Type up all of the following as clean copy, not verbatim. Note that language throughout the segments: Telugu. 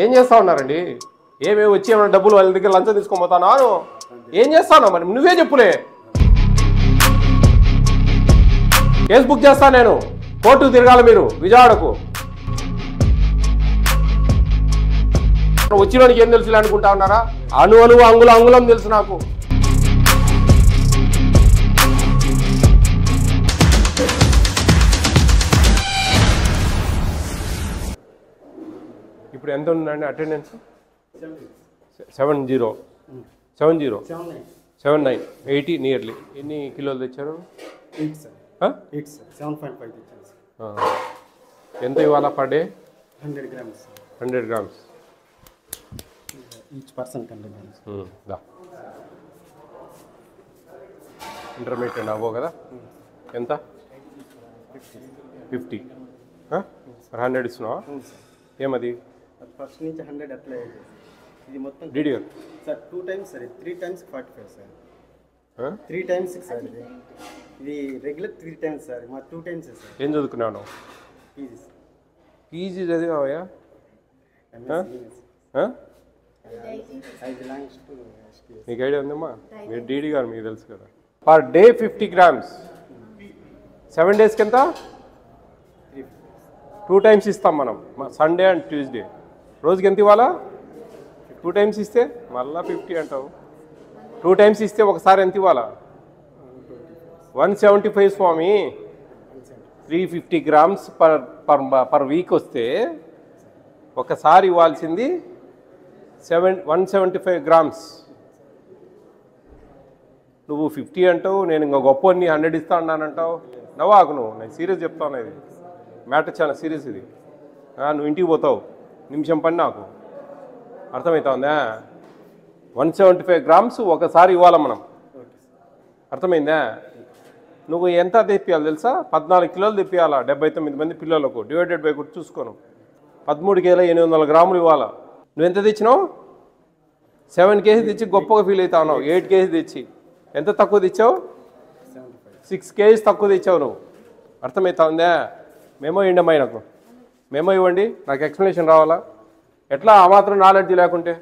ఏం చేస్తా ఉన్నారండి? ఏమే వచ్చి ఏమైనా డబ్బులు వాళ్ళ దగ్గర లంచం తీసుకొని పోతాను ఏం చేస్తాను మరి నువ్వే చెప్పులే. కేసు బుక్ చేస్తాను నేను, కోర్టుకు తిరగాలి మీరు విజయవాడకు. వచ్చినోనికి ఏం తెలుసులే అనుకుంటా ఉన్నారా? అణువు అంగుళం తెలుసు నాకు. ఇప్పుడు ఎంత ఉందండి అటెండెన్స్? 79 80 నియర్లీ. ఎన్ని కిలోలు తెచ్చారు? 7.5 ఎంత ఇవ్వాలా per day? 100 grams. 100 grams. Each person 100 grams. Intermediate అవ్వో కదా? ఎంత? 50. 100 ఇస్తున్నావా? ఏమది? ఫస్ట్ నుంచి 100 అప్లై అయ్యింది. ఇది మొత్తం DDR sir 2 times sir, 3 times 45 sir. 3 times sir ఇది రెగ్యులర్ 3 times సార్, మా 2 times సార్. ఏం చదువుకున్నావు? పీజీ చదివావయ్యా? నీకు ఐడియా ఉందమ్మా? మీరు డీడీ గారు మీకు తెలుసు కదా. Per day 50 grams. 7 daysకి ఎంత? 2 times ఇస్తాం మనం, సండే అండ్ ట్యూస్డే. రోజుకి ఎంత ఇవ్వాలా? 2 times ఇస్తే మళ్ళీ 50 అంటావు. 2 times ఇస్తే ఒకసారి ఎంత ఇవ్వాలా? 175 స్వామి. 350 grams పర్ వీక్ వస్తే ఒకసారి ఇవ్వాల్సింది 175 grams. నువ్వు 50 అంటావు, నేను ఇంకా గొప్ప 100 ఇస్తా అన్నానంటావు. నవ్వాకు నువ్వు, నేను సీరియస్ చెప్తాను. ఇది మ్యాటర్ చాలా సీరియస్. ఇది నువ్వు ఇంటికి పోతావు, నిమిషం పని నాకు అర్థమవుతుందా? 175 grams ఒకసారి ఇవ్వాలి మనం, అర్థమైందా? నువ్వు ఎంత తెప్పియాలి తెలుసా? 14 కిలోలు తెప్పియాలా 79 మంది పిల్లలకు, డివైడెడ్ బై కూడా చూసుకోను. 13,800 grams ఇవ్వాలా. నువ్వు ఎంత తెచ్చినావు? 7 kg తెచ్చి గొప్పగా ఫీల్ అవుతా ఉన్నావు. 8 kg తెచ్చి ఎంత తక్కువ తెచ్చావు? 6 kg తక్కువ తెచ్చావు నువ్వు, అర్థమవుతా ఉందా? మేమో ఇండమ్మా నాకు మేమో ఇవ్వండి, నాకు ఎక్స్ప్లెనేషన్ రావాలా. ఎట్లా ఆ మాత్రం నాలెడ్జ్ లేకుంటే?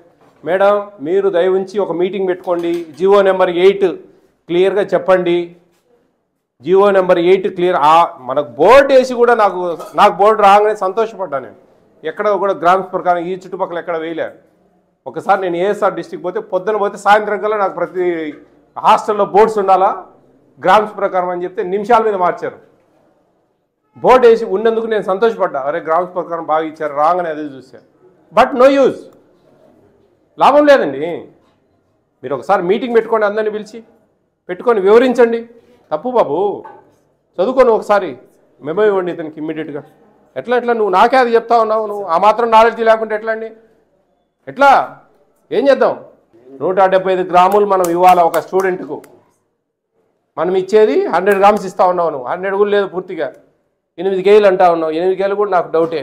మేడం మీరు దయ ఉంచి ఒక మీటింగ్ పెట్టుకోండి, జీవో నెంబర్ 8 క్లియర్గా చెప్పండి. GO number 8 clear. మనకు బోర్డు వేసి కూడా నాకు బోర్డు రాగానే సంతోషపడ్డాను నేను. ఎక్కడ కూడా గ్రామ్స్ ప్రకారం ఈ చుట్టుపక్కల ఎక్కడ వేయలే. ఒకసారి నేను ఏఎస్ఆర్ డిస్ట్రిక్ట్ పోతే పొద్దున పోతే సాయంత్రం కల్లా నాకు ప్రతి హాస్టల్లో బోర్డ్స్ ఉండాలా గ్రామ్స్ ప్రకారం అని చెప్తే నిమిషాల మీద మార్చారు. బోర్డు వేసి ఉన్నందుకు నేను సంతోషపడ్డా. అరే గ్రామ్స్ ప్రకారం బాగా ఇచ్చారు, రాగానే అదే చూశాను. బట్ నో యూజ్, లాభం లేదండి. మీరు ఒకసారి మీటింగ్ పెట్టుకోండి, అందరిని పిలిచి పెట్టుకొని వివరించండి. తప్పు బాబు, చదువుకొని ఒకసారి మెమో ఇవ్వండి ఇతనికి ఇమ్మీడియట్గా. ఎట్లా నువ్వు నాకే అది చెప్తా ఉన్నావు? నువ్వు ఆ మాత్రం నాలెడ్జ్ లేకుంటే ఎట్లా అండి? ఎట్లా ఏం చేద్దాం? 175 grams మనం ఇవ్వాలా ఒక స్టూడెంట్కు. మనం ఇచ్చేది 100 grams ఇస్తా ఉన్నావు. నువ్వు 100 కూడా లేదు, పూర్తిగా 8 kg అంటా ఉన్నావు. 8 kg కూడా నాకు డౌటే.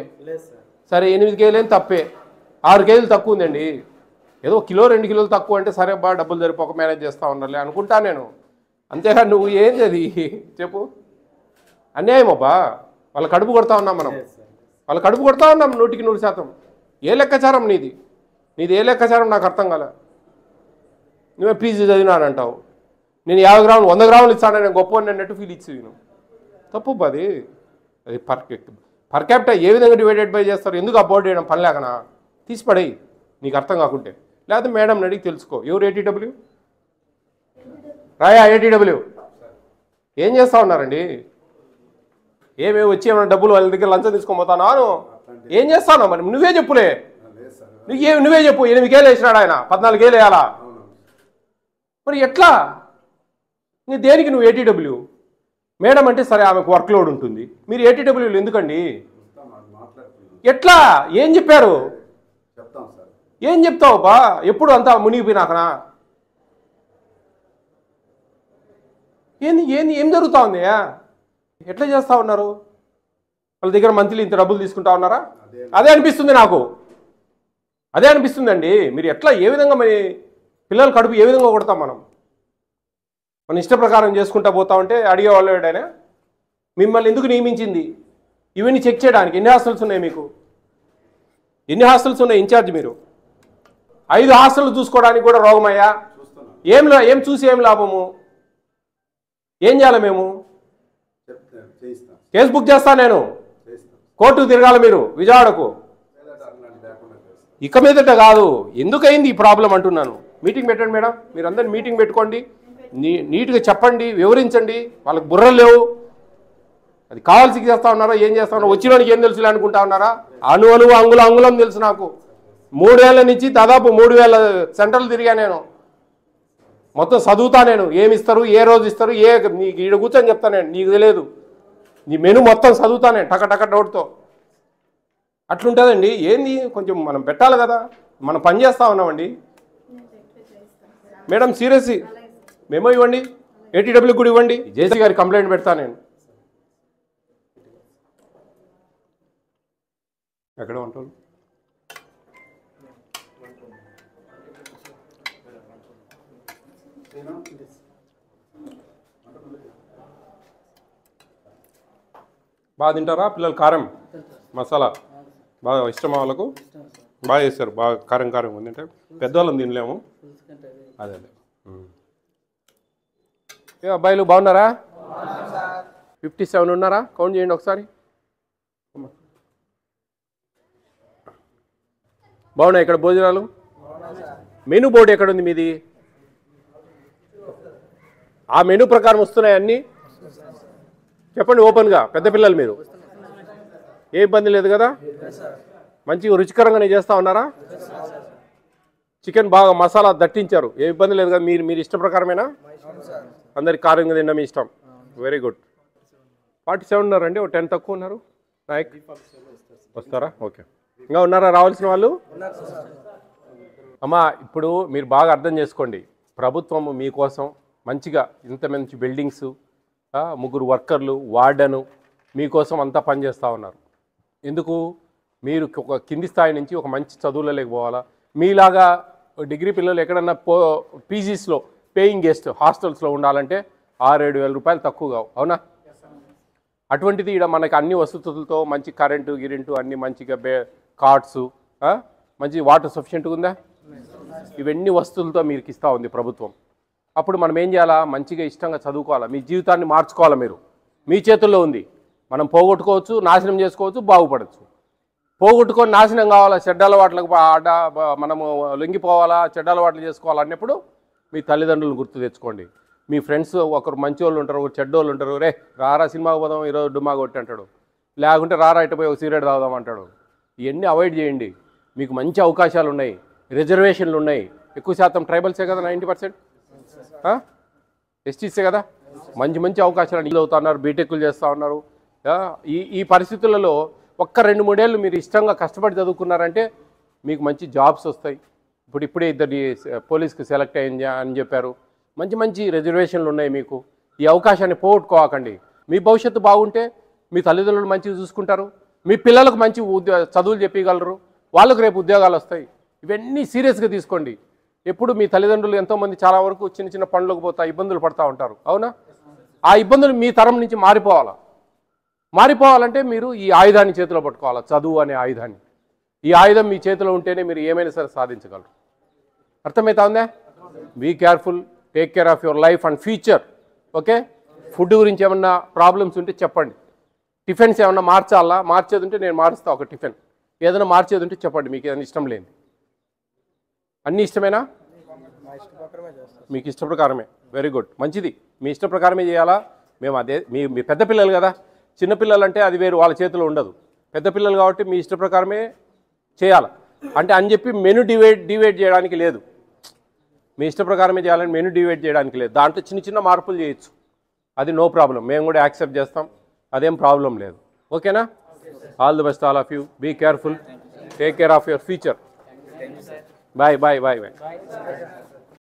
సరే 8 kg ఏం తప్పే, 6 kg తక్కువ ఉందండి. ఏదో 1 కిలో 2 కిలోలు తక్కువ అంటే సరే బా డబ్బులు సరిపోక మేనేజ్ చేస్తా ఉన్నారులే అనుకుంటా నేను. అంతేగా నువ్వు ఏంది అది చెప్పు? అన్యాయం అబ్బా. వాళ్ళ కడుపు కొడతా ఉన్నాం మనం, వాళ్ళ కడుపు కొడతా ఉన్నాం 100కి 100%. ఏ లెక్కాచారం నీది ఏ లెక్కాచారం నాకు అర్థం కాలే. నువ్వే పీజీ చదివినానంటావు, నేను 50 grams 100 grams ఇస్తాను, నేను గొప్ప అన్నట్టు ఫీల్ ఇచ్చి నువ్వు. తప్పు అది పర్ క్యాపిటా ఏ విధంగా డివైడెడ్ బై చేస్తారు? ఎందుకు అబౌట్ చేయడం పని లేకనా? తీసిపడేయి నీకు అర్థం కాకుంటే. లేకపోతే మేడం అడిగి తెలుసుకో. ఎవరు ATW రాయా? ATW ఏం చేస్తూ ఉన్నారండి? ఏమే వచ్చి ఏమైనా డబ్బులు వాళ్ళ దగ్గర లంచం తీసుకొని పోతానా? ఏం చేస్తాను మరి నువ్వే చెప్పులే. నువ్వే చెప్పు. 8 kg వేసినాడు ఆయన, 14 kg వేయాలా? మరి ఎట్లా? నీ దేనికి నువ్వు ATW? మేడం అంటే సరే ఆమెకు వర్క్లోడ్ ఉంటుంది, మీరు ATWలు ఎందుకండి? ఎట్లా? ఏం చెప్పారు? ఏం చెప్తావు బా? ఎప్పుడు అంతా మునిగిపోయినాకనా? ఏం జరుగుతూ ఉంది? ఎట్లా చేస్తూ ఉన్నారు? వాళ్ళ దగ్గర మంత్లీ ఇంత డబ్బులు తీసుకుంటా ఉన్నారా? అదే అనిపిస్తుంది నాకు, అదే అనిపిస్తుందండి. మీరు ఎట్లా ఏ విధంగా మరి పిల్లల కడుపు ఏ విధంగా కొడతాం మనం? మన ఇష్ట ప్రకారం చేసుకుంటా పోతా ఉంటే అడిగేవాళ్ళు ఏడైనా మిమ్మల్ని ఎందుకు నియమించింది? ఇవన్నీ చెక్ చేయడానికి ఎన్ని హాస్టల్స్ ఉన్నాయి మీకు? ఎన్ని హాస్టల్స్ ఉన్నాయి ఇన్ఛార్జ్ మీరు? 5 హాస్టల్ చూసుకోవడానికి కూడా రోగమయ్యా. ఏం చూసి ఏం లాభము? ఏం చేయాలి మేము? కేసు బుక్ చేస్తా, నేను కోర్టుకు తిరగాలి మీరు విజయవాడకు. ఇక మీదట కాదు, ఎందుకైంది ఈ ప్రాబ్లం అంటున్నాను. మీటింగ్ పెట్టండి మేడం, మీరందరూ మీటింగ్ పెట్టుకోండి, నీట్గా చెప్పండి, వివరించండి. వాళ్ళకి బుర్రలు లేవు, అది కావాల్సి చేస్తా ఉన్నారా, ఏం చేస్తా ఉన్నారో, వచ్చినోనికి ఏం తెలుసులే అనుకుంటా ఉన్నారా? అణువు అంగుళం తెలుసు నాకు. 3 ఏళ్ల నుంచి దాదాపు 3000 సెంటర్లు తిరిగా నేను. మొత్తం చదువుతా నేను, ఏమి ఇస్తారు, ఏ రోజు ఇస్తారు, నీకు ఈడ కూర్చొని చెప్తా నేను, నీకు తెలియదు. నీ మెను మొత్తం చదువుతా నేను టక డౌట్తో. అట్లుంటుందండి. ఏంది, కొంచెం మనం పెట్టాలి కదా, మనం పని చేస్తూ ఉన్నామండి. మేడం సీరియస్ మేమో ఇవ్వండి, ఏటీడబ్ల్యూ కూడా ఇవ్వండి, జేసీ గారి కంప్లైంట్ పెడతా నేను. ఎక్కడ ఉంటారు? బాగా తింటారా పిల్లలు? కారం మసాలా బాగా ఇష్టమా వాళ్ళకు? బాగా చేస్తారు, బాగా కారం ఉంది. అంటే పెద్దవాళ్ళని తినలేము. అదే ఏ అబ్బాయిలు బాగున్నారా? 57 ఉన్నారా? కౌంట్ చేయండి ఒకసారి. బాగున్నాయి ఇక్కడ భోజనాలు? మెనూ బోర్డు ఎక్కడుంది మీది? ఆ మెనూ ప్రకారం వస్తున్నాయి అన్నీ? చెప్పండి ఓపెన్గా. పెద్ద పిల్లలు మీరు, ఏ ఇబ్బంది లేదు కదా? మంచి రుచికరంగానే చేస్తూ ఉన్నారా? చికెన్ బాగా మసాలా దట్టించారు, ఏ ఇబ్బంది లేదు కదా? మీరు ఇష్ట ప్రకారమేనా? అందరికి కారంగా తినడం మీ ఇష్టం. Very good. 47 ఉన్నారండి, ఒక 10 తక్కువ ఉన్నారు. నాయక్ వస్తారా? ఓకే. ఇంకా ఉన్నారా రావాల్సిన వాళ్ళు? అమ్మా ఇప్పుడు మీరు బాగా అర్థం చేసుకోండి, ప్రభుత్వము మీకోసం మంచిగా ఇంత మంచి బిల్డింగ్స్, 3 వర్కర్లు, వార్డను మీకోసం అంతా పనిచేస్తూ ఉన్నారు. ఎందుకు? మీరు ఒక కింది స్థాయి నుంచి ఒక మంచి చదువులలోకి పోవాలా. మీలాగా డిగ్రీ పిల్లలు ఎక్కడన్నా పీజీస్లో పేయింగ్ గెస్ట్ హాస్టల్స్లో ఉండాలంటే 6-7 వేల రూపాయలు తక్కువ కావు, అవునా? అటువంటిది ఇక్కడ మనకి అన్ని వసతులతో మంచి కరెంటు గిరెంటు అన్నీ మంచిగా కార్డ్స్, మంచి వాటర్ సఫిషియెంట్గా ఉందా? ఇవన్నీ వస్తువులతో మీకు ఇస్తూ ఉంది ప్రభుత్వం. అప్పుడు మనం ఏం చేయాలా? మంచిగా ఇష్టంగా చదువుకోవాలా, మీ జీవితాన్ని మార్చుకోవాలా. మీరు మీ చేతుల్లో ఉంది. మనం పోగొట్టుకోవచ్చు, నాశనం చేసుకోవచ్చు, బాగుపడవచ్చు. పోగొట్టుకొని నాశనం కావాలా, చెడ్డ అలవాట్లకు మనము లొంగిపోవాలా, చెడ్డ అలవాట్లు చేసుకోవాలా అన్నప్పుడు మీ తల్లిదండ్రులను గుర్తు తెచ్చుకోండి. మీ ఫ్రెండ్స్ ఒకరు మంచి వాళ్ళు ఉంటారు, ఒకరు చెడ్డోళ్ళు ఉంటారు. రే రారా సినిమాకి పోదాం, ఈరోజు డుమ్మా కొట్టి అంటాడు. లేకుంటే రారా ఇటు పోయి ఒక సిగరెట్ తాగుదాం అంటాడు. ఇవన్నీ అవాయిడ్ చేయండి. మీకు మంచి అవకాశాలు ఉన్నాయి, రిజర్వేషన్లు ఉన్నాయి. ఎక్కువ శాతం ట్రైబల్సే కదా, 90%. ఎస్టీసే కదా. మంచి అవకాశాలు చదువుతున్నారు, బీటెక్లు చేస్తూ ఉన్నారు. ఈ పరిస్థితులలో ఒక్క 2-3 ఏళ్ళు మీరు ఇష్టంగా కష్టపడి చదువుకున్నారంటే మీకు మంచి జాబ్స్ వస్తాయి. ఇప్పుడే 2 పోలీస్కి సెలెక్ట్ అయింది అని చెప్పారు. మంచి రిజర్వేషన్లు ఉన్నాయి మీకు. ఈ అవకాశాన్ని పోగొట్టుకోకండి. మీ భవిష్యత్తు బాగుంటే మీ తల్లిదండ్రులు మంచిగా చూసుకుంటారు, మీ పిల్లలకు మంచి చదువులు చెప్పగలరు, వాళ్ళకు రేపు ఉద్యోగాలు వస్తాయి. ఇవన్నీ సీరియస్గా తీసుకోండి. ఎప్పుడు మీ తల్లిదండ్రులు ఎంతోమంది చాలా వరకు చిన్న పనులకు పోతా ఇబ్బందులు పడుతూ ఉంటారు, అవునా? ఆ ఇబ్బందులు మీ తరం నుంచి మారిపోవాలంటే మీరు ఈ ఆయుధాన్ని చేతిలో పట్టుకోవాలి, చదువు అనే ఆయుధాన్ని. ఈ ఆయుధం మీ చేతిలో ఉంటేనే మీరు ఏమైనా సరే సాధించగలరు. అర్థమవుతా ఉందా? Be careful, take care of your life and future. Okay. Food గురించి ఏమన్నా ప్రాబ్లమ్స్ ఉంటే చెప్పండి. టిఫిన్స్ ఏమన్నా మార్చేది ఉంటే నేను మారుస్తా ఒక టిఫిన్. ఏదైనా మార్చేది ఉంటే చెప్పండి, మీకు ఏదైనా ఇష్టం లేని. అన్నీ ఇష్టమేనా? మీకు ఇష్ట ప్రకారమే. వెరీ గుడ్, మంచిది. మీ ఇష్ట ప్రకారమే చేయాలా? మేము అదే మీ పెద్ద పిల్లలు కదా, చిన్నపిల్లలు అంటే అది వేరు, వాళ్ళ చేతిలో ఉండదు. పెద్ద పిల్లలు కాబట్టి మీ ఇష్ట ప్రకారమే చేయాలి. అంటే అని చెప్పి మెను డివైడ్ చేయడానికి లేదు. మీ ఇష్ట ప్రకారమే చేయాలని మెను డివైడ్ చేయడానికి లేదు. దాంట్లో చిన్న మార్పులు చేయొచ్చు, అది నో ప్రాబ్లం. మేము కూడా యాక్సెప్ట్ చేస్తాం, అదేం ప్రాబ్లం లేదు. ఓకేనా? All the best all of you. Be careful, take care of your future. Bye.